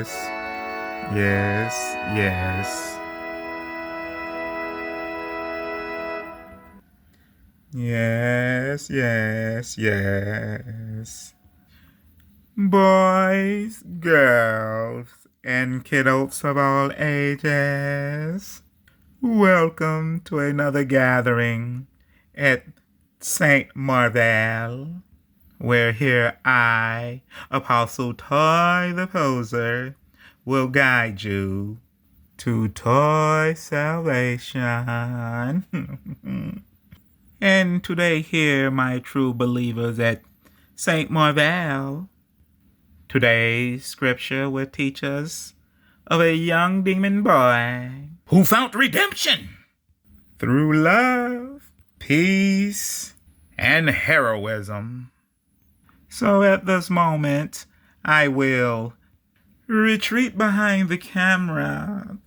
yes, yes, yes. Yes, yes, yes. Boys, girls, and kiddos of all ages, welcome to another gathering at St. Marvel, where here I, Apostle Toy the Poser, will guide you to toy salvation. And today here, my true believers at St. Marvel, today's scripture will teach us of a young demon boy who found redemption through love, peace, and heroism. So at this moment, I will retreat behind the camera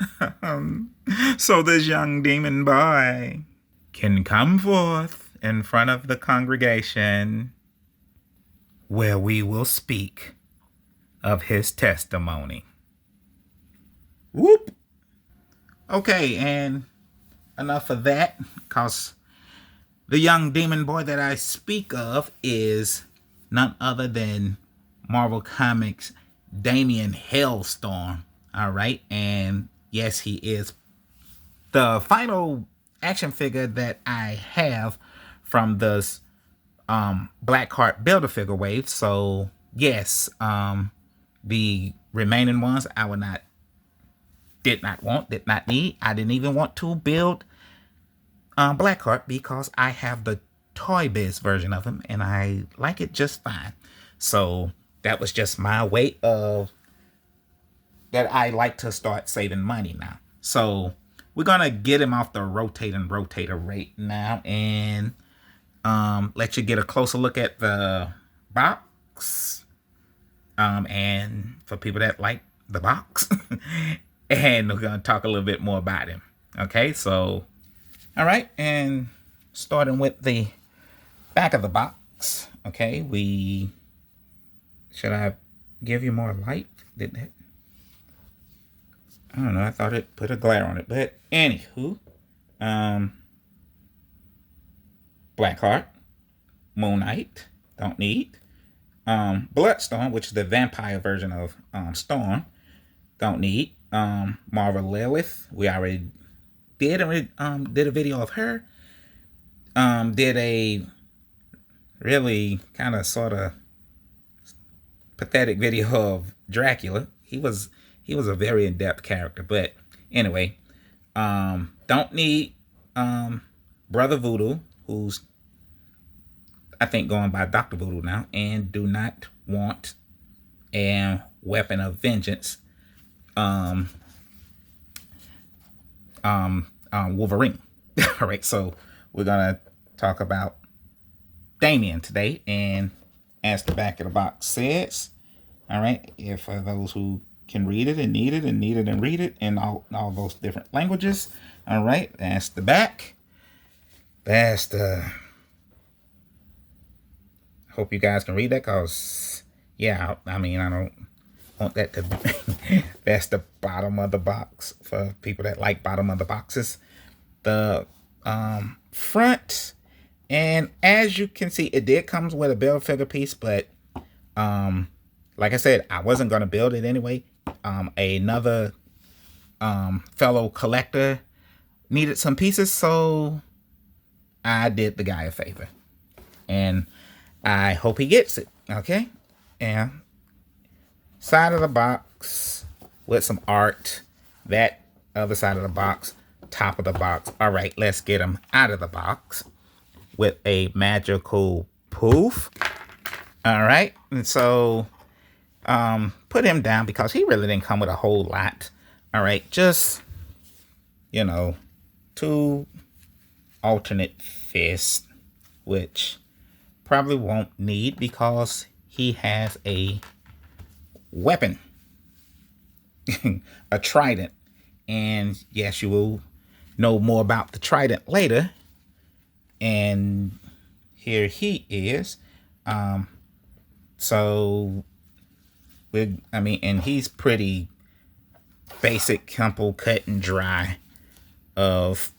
so this young demon boy can come forth in front of the congregation where we will speak of his testimony. Whoop! Okay, and enough of that, because the young demon boy that I speak of is none other than Marvel Comics' DAMIAN HELLSTROM. All right, and yes, he is the final action figure that I have from this Blackheart Build-A-Figure wave. So yes, the remaining ones I did not need. I didn't even want to build Blackheart because I have the Toy Biz version of him and I like it just fine. So that was just my way of that I like to start saving money now. So we're gonna get him off the rotator rate now and let you get a closer look at the box. And for people that like the box, and we're gonna talk a little bit more about him. Okay, so all right, and starting with the back of the box. Okay, should I give you more light? Didn't it? I don't know. I thought it put a glare on it, but anywho, Blackheart, Moon Knight, don't need. Bloodstorm, which is the vampire version of Storm, don't need. Marvel Lilith, we already did a video of her. Did a really kind of sort of pathetic video of Dracula. He was a very in-depth character, but anyway, don't need Brother Voodoo, who's I think going by Dr. Voodoo now, and do not want a Weapon of Vengeance Wolverine. All right, so we're gonna talk about Damian today, and as the back of the box says, all right, if for those who can read it and need it and need it and read it in all those different languages, all right, that's the back. That's the. Hope you guys can read that, because yeah, I mean, I don't want that to be. That's the bottom of the box for people that like bottom of the boxes. The front, and as you can see, it did comes with a build figure piece, but like I said, I wasn't going to build it anyway. Another fellow collector needed some pieces, so I did the guy a favor, and I hope he gets it. Okay, and side of the box with some art. That other side of the box, top of the box. All right, let's get him out of the box with a magical poof. All right, and so put him down because he really didn't come with a whole lot. All right, just, you know, 2 alternate fists, which probably won't need because he has a weapon, a trident. And yes, you will know more about the trident later. And here he is. So I mean, and he's pretty basic, simple, cut and dry of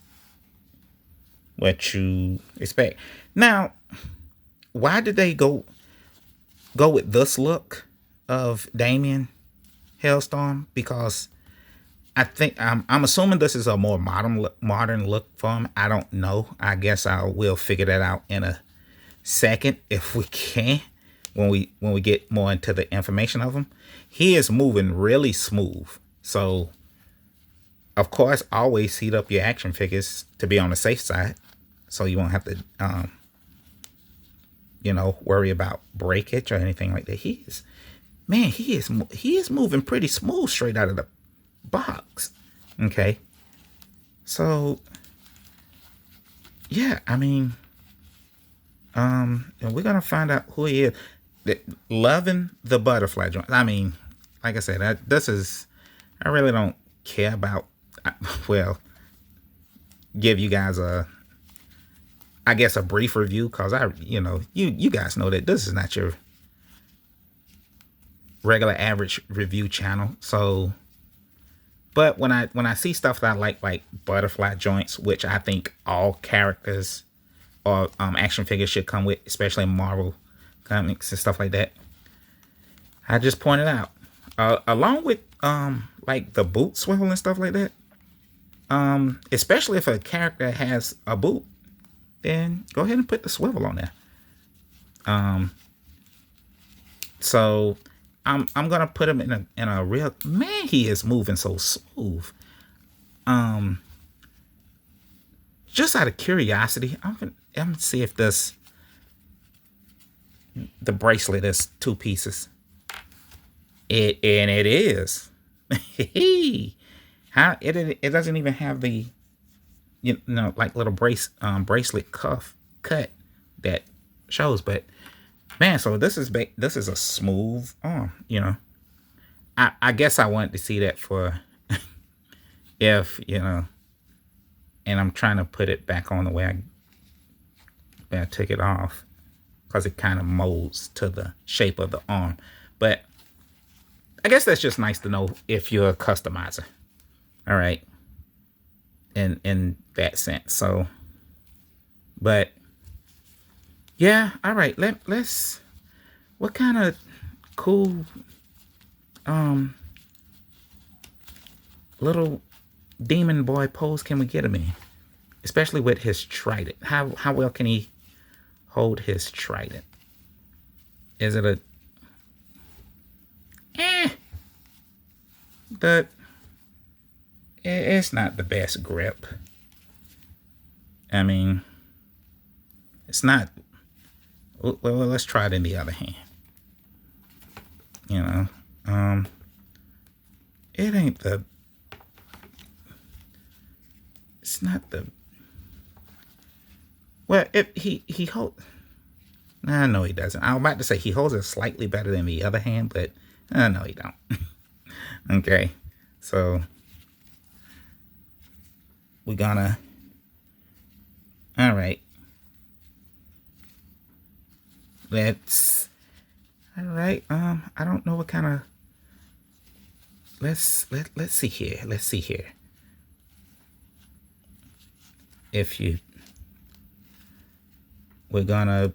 what you expect. Now, why did they go with this look of DAMIAN HELLSTROM? Because I think I'm assuming this is a more modern look for him. I don't know. I guess I will figure that out in a second if we can, when we get more into the information of him. He is moving really smooth. So of course, always heat up your action figures to be on the safe side, so you won't have to you know, worry about breakage or anything like that. He is moving pretty smooth straight out of the box. Okay, so yeah, I mean, and we're gonna find out who he is. Loving the butterfly joint. I mean, like I said, I really don't care about. Well, give you guys I guess a brief review, because you guys know that this is not your regular average review channel. So, but when I see stuff that I like butterfly joints, which I think all characters or action figures should come with, especially in Marvel comics and stuff like that, I just point it out. Along with like the boot swivel and stuff like that. Especially if a character has a boot, then go ahead and put the swivel on there. So I'm gonna put him in a real, man, he is moving so smooth. Just out of curiosity, I'm gonna see if the bracelet is 2 pieces. It is. How it doesn't even have the like little bracelet cuff cut that shows, but man, so this is a smooth arm. I guess I wanted to see that for if and I'm trying to put it back on the way I took it off, because it kind of molds to the shape of the arm. But I guess that's just nice to know if you're a customizer. All right. In that sense. So, but yeah, all right. Let's what kind of cool little demon boy pose can we get him in? Especially with his trident. How well can he hold his trident? Is it a it's not the best grip. I mean, it's not. Well, let's try it in the other hand. It ain't the. It's not the. Well, if he hold. Nah, no, he doesn't. I was about to say he holds it slightly better than the other hand, but no, he don't. Okay, so we're gonna. All right. All right. I don't know what kind of. Let's see here. Let's see here. We're gonna.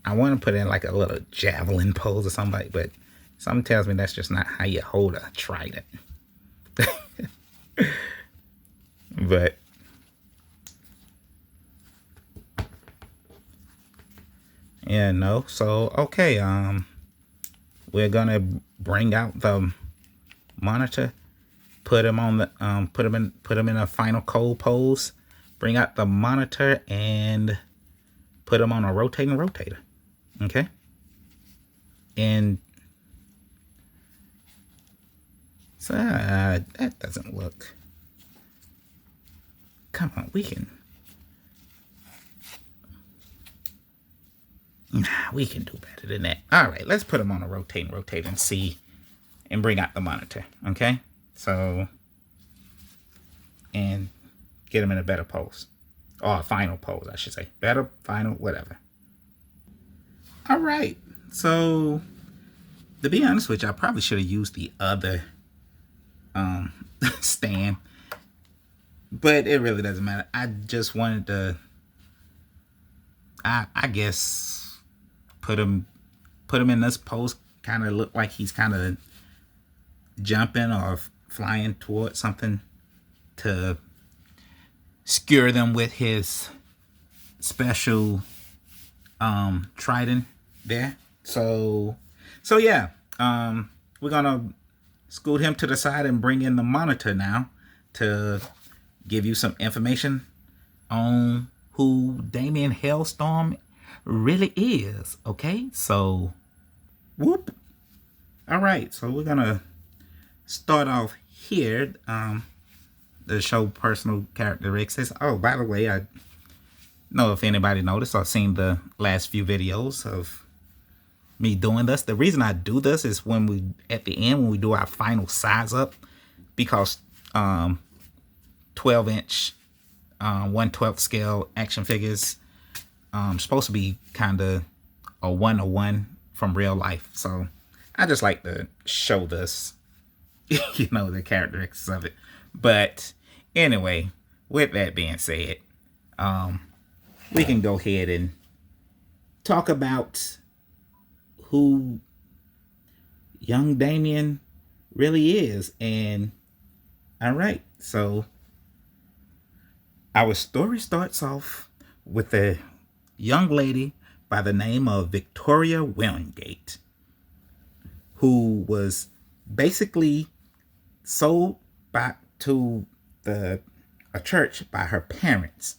I want to put in like a little javelin pose or something, but something tells me that's just not how you hold a trident. But yeah, no. So okay, we're gonna bring out the monitor, put him on the put him in a final cold pose, bring out the monitor, and put him on a rotating rotator. Okay, and so that doesn't look. Come on, we can do better than that. All right, let's put him on a rotating rotator and see, and bring out the monitor. Okay, so and get him in a better pose. Or final pose, I should say. Better, final, whatever. All right. So, to be honest with you, I probably should have used the other stand. But it really doesn't matter. I just wanted to, I guess, put him in this pose. Kind of look like he's kind of jumping or flying towards something to skewer them with his special trident there. So yeah, we're gonna scoot him to the side and bring in the monitor now to give you some information on who Damian Hellstorm really is. Okay, so whoop. All right, so we're gonna start off here. The show personal characteristics. Oh, by the way, I know if anybody noticed or seen the last few videos of me doing this. The reason I do this is when we, at the end, when we do our final size up, because 12-inch 1/12 scale action figures supposed to be kind of a 1-to-1 from real life. So I just like to show this, you know, the characteristics of it. But anyway, with that being said, we can go ahead and talk about who young Damian really is. And all right, so our story starts off with a young lady by the name of Victoria Wingate, who was basically sold back to a church by her parents.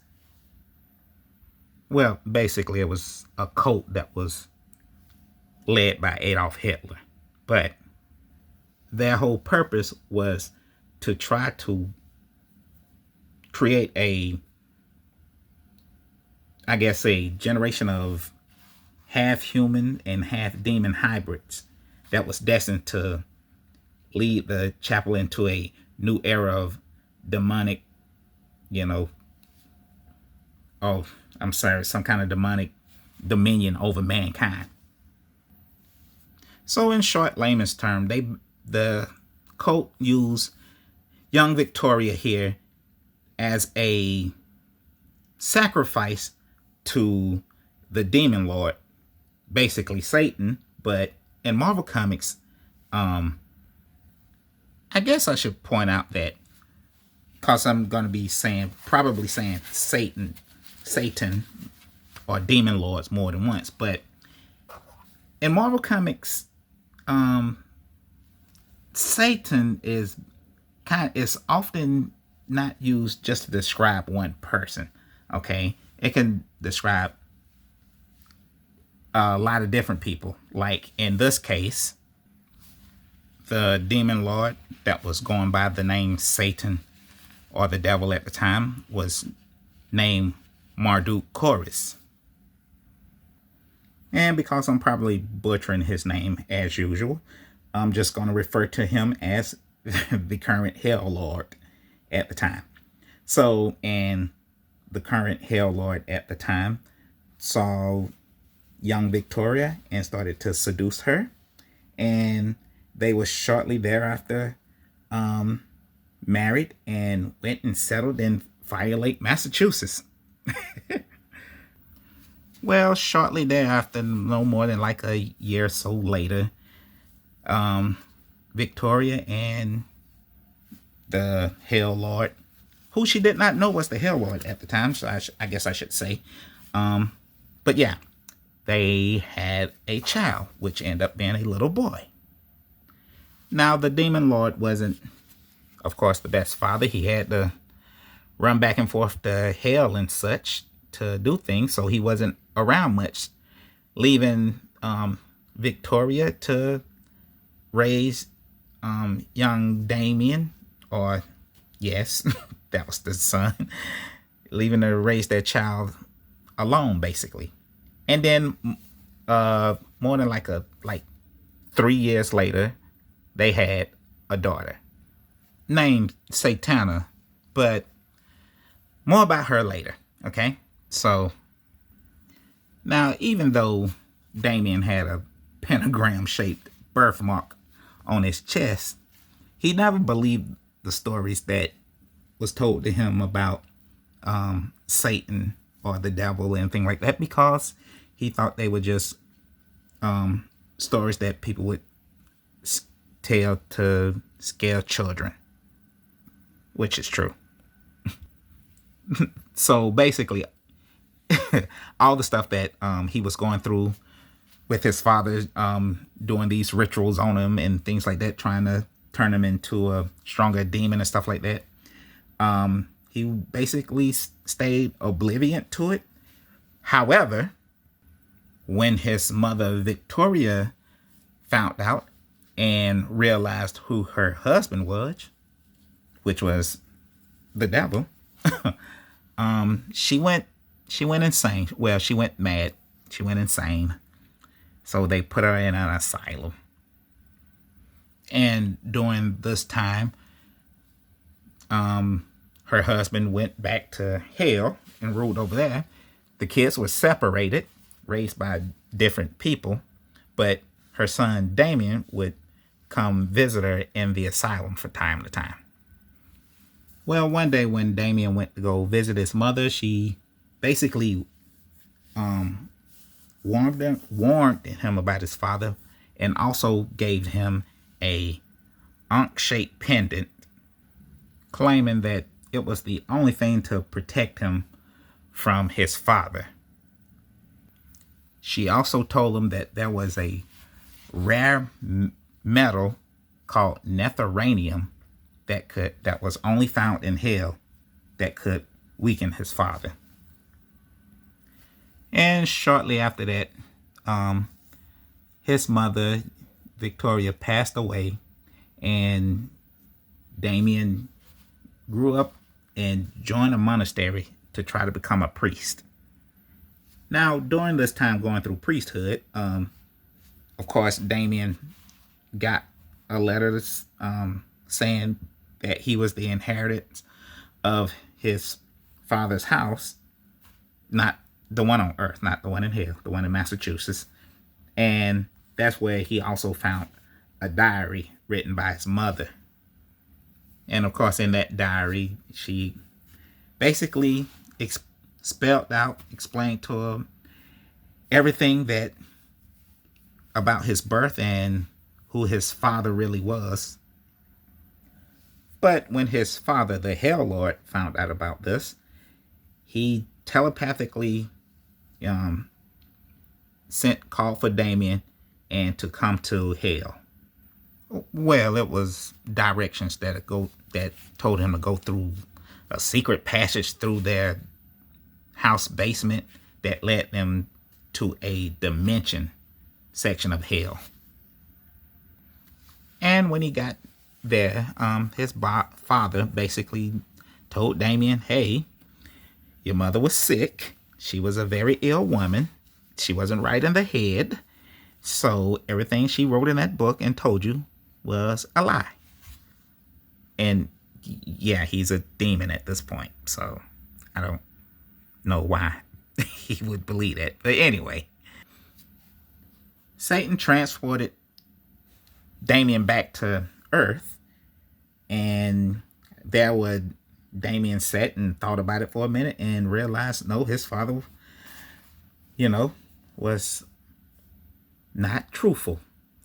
Well, basically it was a cult that was led by Adolf Hitler, but their whole purpose was to try to create a, I guess, a generation of half human and half demon hybrids that was destined to lead the chapel into a new era of demonic, you know, some kind of demonic dominion over mankind. So in short, layman's term, the cult used young Victoria here as a sacrifice to the demon lord, basically Satan. But in Marvel Comics, I guess I should point out that, because I'm going to be probably saying Satan, or demon lords more than once. But in Marvel Comics, Satan is often not used just to describe one person. Okay, it can describe a lot of different people. Like in this case, the demon lord that was going by the name Satan, or the devil at the time, was named Marduk Chorus. And because I'm probably butchering his name as usual, I'm just going to refer to him as the current Hell Lord at the time. So, and the current Hell Lord at the time saw young Victoria and started to seduce her. And they were shortly thereafter married and went and settled in Fire Lake, Massachusetts. Well, shortly thereafter, no more than like a year or so later, Victoria and the Hell Lord, who she did not know was the Hell Lord at the time, so I guess I should say, but yeah, they had a child, which ended up being a little boy. Now, the Demon Lord wasn't, of course, the best father. He had to run back and forth to hell and such to do things, so he wasn't around much, leaving Victoria to raise young Damian, or yes, that was the son, leaving her to raise their child alone, basically. And then more than like 3 years later, they had a daughter named Satana, but more about her later. Okay, so now even though Damien had a pentagram-shaped birthmark on his chest, he never believed the stories that was told to him about Satan or the devil, anything like that, because he thought they were just stories that people would tell to scare children, which is true. So basically, all the stuff that he was going through with his father, doing these rituals on him and things like that, trying to turn him into a stronger demon and stuff like that, he basically stayed oblivious to it. However, when his mother Victoria found out and realized who her husband was, which was the devil, she went insane. Well, she went mad. She went insane. So they put her in an asylum. And during this time, her husband went back to hell and ruled over there. The kids were separated, raised by different people, but her son Damien would come visit her in the asylum from time to time. Well, one day when Damien went to go visit his mother, she basically warned him about his father, and also gave him a ankh-shaped pendant, claiming that it was the only thing to protect him from his father. She also told him that there was a rare metal called netheranium that was only found in hell that could weaken his father. And shortly after that, his mother Victoria passed away, and Damien grew up and joined a monastery to try to become a priest. Now, during this time going through priesthood, of course, Damien got a letter saying that he was the inheritance of his father's house, not the one on earth, not the one in hell, the one in Massachusetts. And that's where he also found a diary written by his mother. And of course, in that diary, she basically spelled out, explained to him everything that about his birth and who his father really was. But when his father, the Hell Lord, found out about this, he telepathically called for Damien and to come to hell. Well, it was directions that told him to go through a secret passage through their house basement that led them to a dimension section of hell. And when he got there, his father basically told Damien, hey, your mother was sick. She was a very ill woman. She wasn't right in the head. So everything she wrote in that book and told you was a lie. And yeah, he's a demon at this point. So I don't know why he would believe that. But anyway, Satan transported Damien back to Earth, and there would Damien sat and thought about it for a minute and realized, no, his father, was not truthful.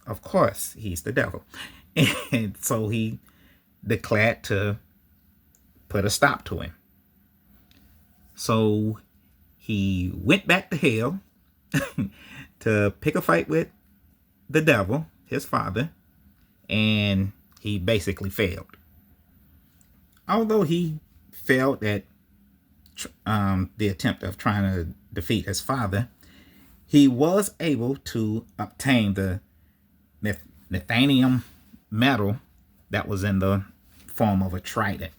Of course, he's the devil. And so he declared to put a stop to him. So he went back to hell to pick a fight with the devil, his father, and he basically failed. Although he failed at the attempt of trying to defeat his father, he was able to obtain the Nathanium metal that was in the form of a trident.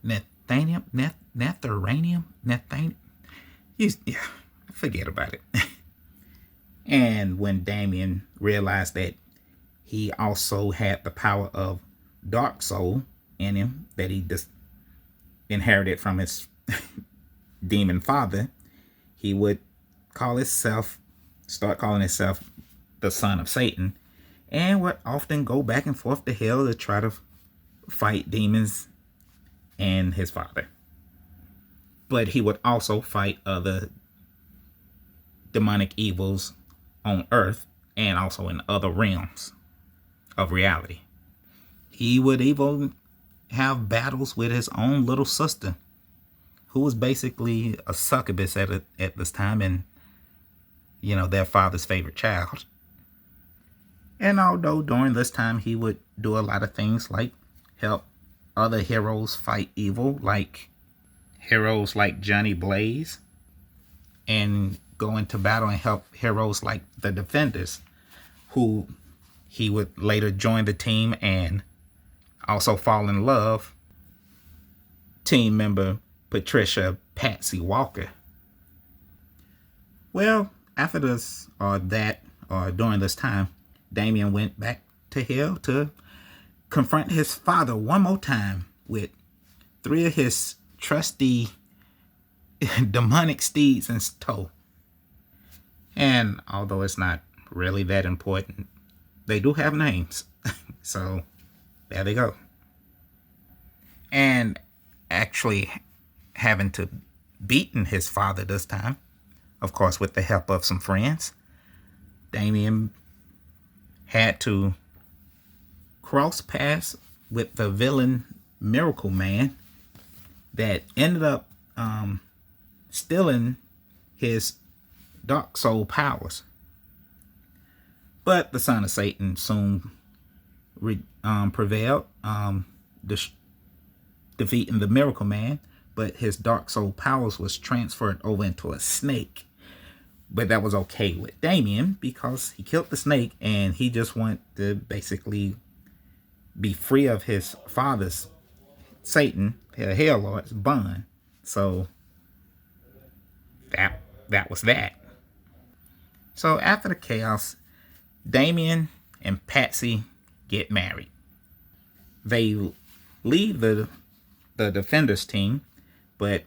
Netheranium? Forget about it. And when Damien realized that he also had the power of Dark Soul in him that he just inherited from his demon father, he would start calling himself the son of Satan, and would often go back and forth to hell to try to fight demons and his father. But he would also fight other demonic evils on earth and also in other realms of reality. He would even have battles with his own little sister, who was basically a succubus at this time, and their father's favorite child. And although during this time he would do a lot of things like help other heroes fight evil, like heroes like Johnny Blaze, and go into battle and help heroes like the Defenders, who he would later join the team and also fall in love team member Patricia Patsy Walker. Well, after this or during this time, Damian went back to hell to confront his father one more time with 3 of his trusty demonic steeds in tow. And although it's not really that important, they do have names. So there they go. And actually having to beaten his father this time, of course with the help of some friends, Damian had to cross paths with the villain Miracle Man that ended up stealing his dark soul powers. But the son of Satan soon prevailed, defeating the Miracle Man, but his dark soul powers was transferred over into a snake. But that was okay with Damian because he killed the snake and he just wanted to basically be free of his father's, Satan, Hell Lord's bond. So that was that. So after the chaos, Damian and Patsy get married. They leave the Defenders team, but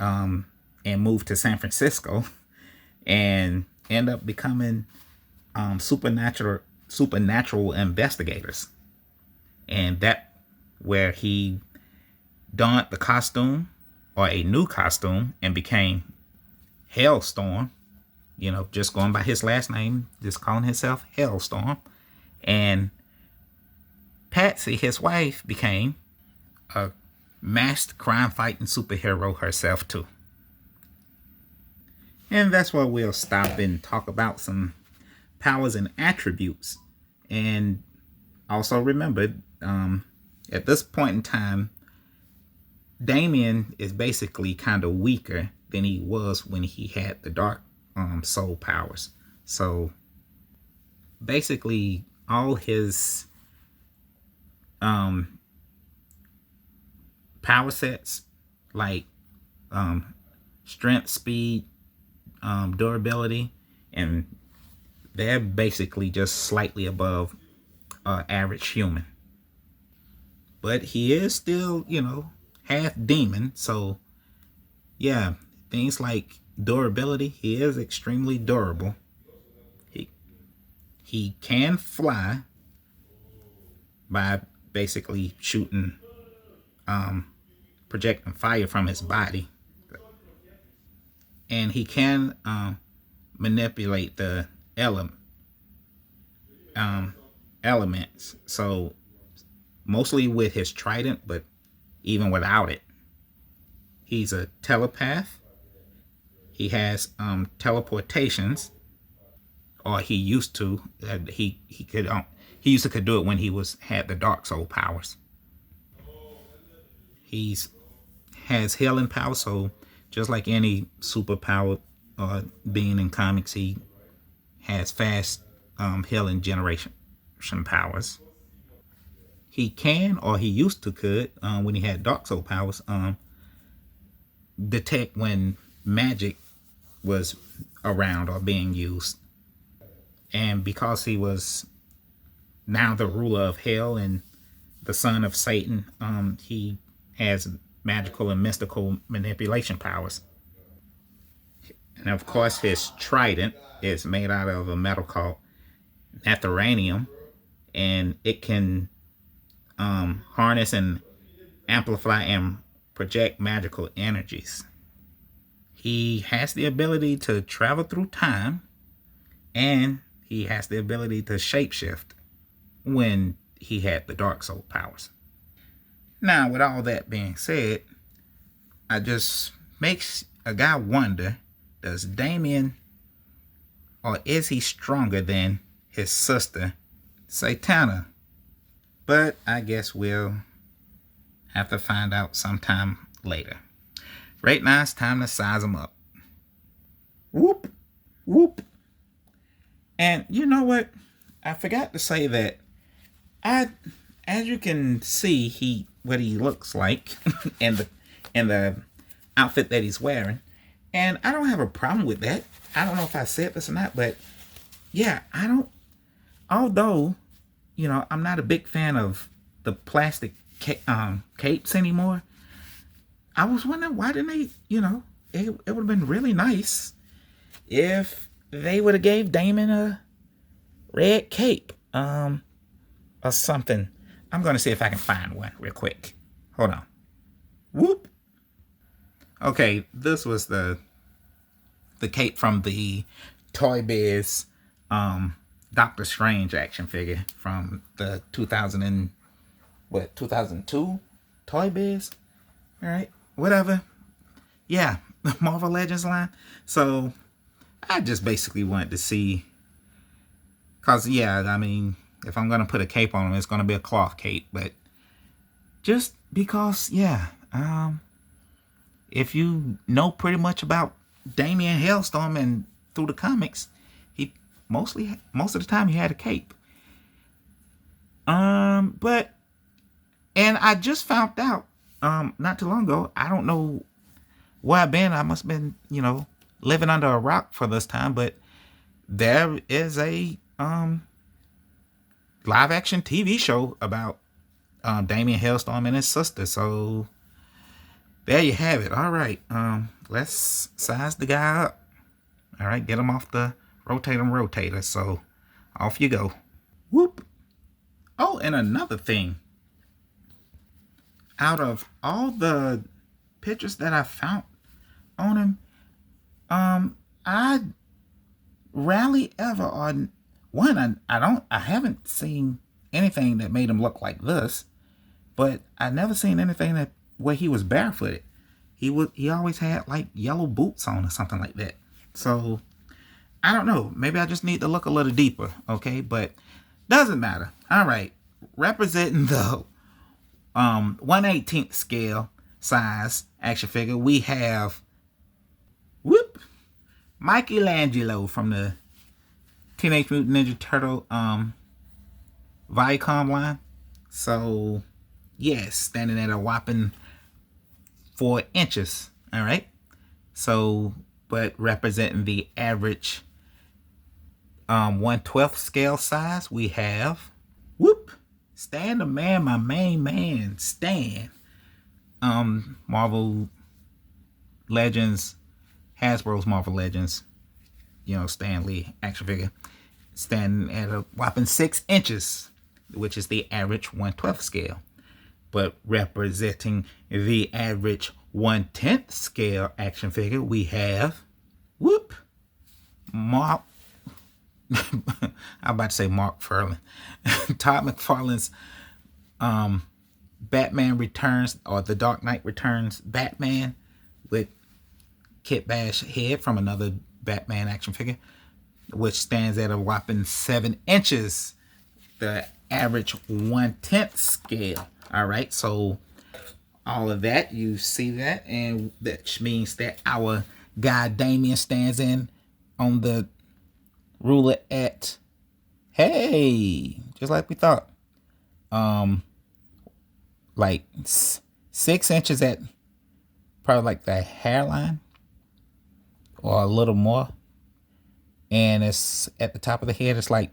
and move to San Francisco and end up becoming supernatural investigators. And that where he donned the costume, or a new costume, and became Hellstorm, just going by his last name, just calling himself Hellstorm. And Patsy, his wife, became a masked crime fighting superhero herself too. And that's where we'll stop and talk about some powers and attributes. And also remember, at this point in time, Damian is basically kind of weaker than he was when he had the dark soul powers. So basically all his power sets, like strength, speed, durability, and they're basically just slightly above average human. But he is still, half demon. So yeah, things like durability, he is extremely durable. He can fly by basically shooting, projecting fire from his body. And he can manipulate the elements. So mostly with his trident, but even without it. He's a telepath. He has teleportations, or he used to. He could do it when he had the dark soul powers. Has healing power, so just like any superpower being in comics, he has fast healing generation powers. He can, or he used to could, when he had dark soul powers, detect when magic was around or being used. And because he was now the ruler of hell and the son of Satan, he has magical and mystical manipulation powers. And of course, his trident is made out of a metal called netheranium, and it can harness and amplify and project magical energies. He has the ability to travel through time, and he has the ability to shapeshift when he had the Dark Soul powers. Now, with all that being said, I just makes a guy wonder, does Damian, or is he stronger than his sister, Satana? But I guess we'll have to find out sometime later. Right now, it's time to size him up. Whoop, whoop. And you know what? I forgot to say that as you can see, what he looks like in the outfit that he's wearing, and I don't have a problem with that. I don't know if I said this or not, but yeah, I don't. Although, I'm not a big fan of the plastic capes anymore. I was wondering why didn't they? It would have been really nice if they would have gave Damon a red cape, or something. I'm gonna see if I can find one real quick. Hold on. Whoop. Okay, this was the cape from the Toy Biz Doctor Strange action figure from the 2002 Toy Biz. All right, whatever. Yeah, the Marvel Legends line. So I just basically wanted to see, cause yeah, I mean, if I'm gonna put a cape on him, it's gonna be a cloth cape. But just because, yeah, if you know pretty much about Damian Hellstorm and through the comics, he most of the time he had a cape. But and I just found out not too long ago. I don't know where I've been. I must have been, living under a rock for this time, but there is a live action TV show about Damian Hellstorm and his sister. So there you have it. All right. Let's size the guy up. All right, get him off the rotator. So off you go. Whoop. Oh, and another thing. Out of all the pictures that I found on him, I rarely ever on one. I haven't seen anything that made him look like this, but I never seen anything where he was barefooted. He always had like yellow boots on or something like that. So I don't know. Maybe I just need to look a little deeper. Okay, but doesn't matter. All right, representing the 1/18 scale size action figure, we have Michelangelo from the Teenage Mutant Ninja Turtle Viacom line. So yes, standing at a whopping 4 inches. All right. So, but representing the average 1/12 scale size, we have Stan the Man, my main man, Stan. Marvel Legends, Hasbro's Marvel Legends, Stan Lee action figure, standing at a whopping 6 inches, which is the average 1/12 scale. But representing the average 1/10 scale action figure, we have Mark. I'm about to say Mark Furlan. Todd McFarlane's Batman Returns, or The Dark Knight Returns Batman, with Kit Bash head from another Batman action figure, which stands at a whopping 7 inches, the average 1/10 scale. All right, so all of that, you see that, and that means that our guy Damian stands in on the ruler at, hey, just like we thought, like 6 inches at probably like the hairline, or a little more, and it's at the top of the head, it's like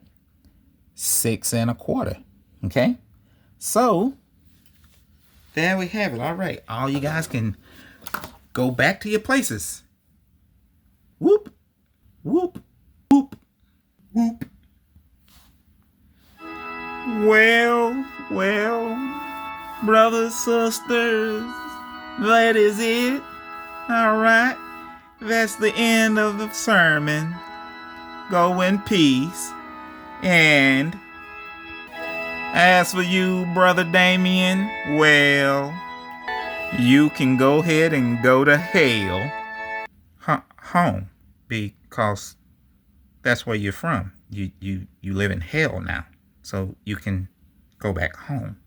6 1/4. Okay, so there we have it. All right. All you guys can go back to your places. Whoop, whoop, whoop, whoop. Well, brothers, sisters, that is it. All right. That's the end of the sermon. Go in peace. And as for you, Brother Damien, well, you can go ahead and go to hell. Home. Because that's where you're from. You live in hell now. So you can go back home.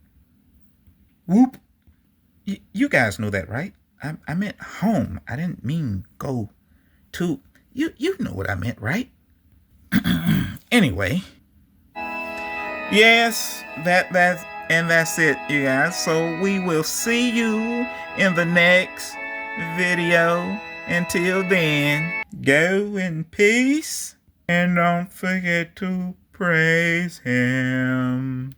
Whoop. You guys know that, right? I meant home. I didn't mean go to. You know what I meant, right? Anyway. Yes, that's it, you guys. So we will see you in the next video. Until then, go in peace and don't forget to praise Him.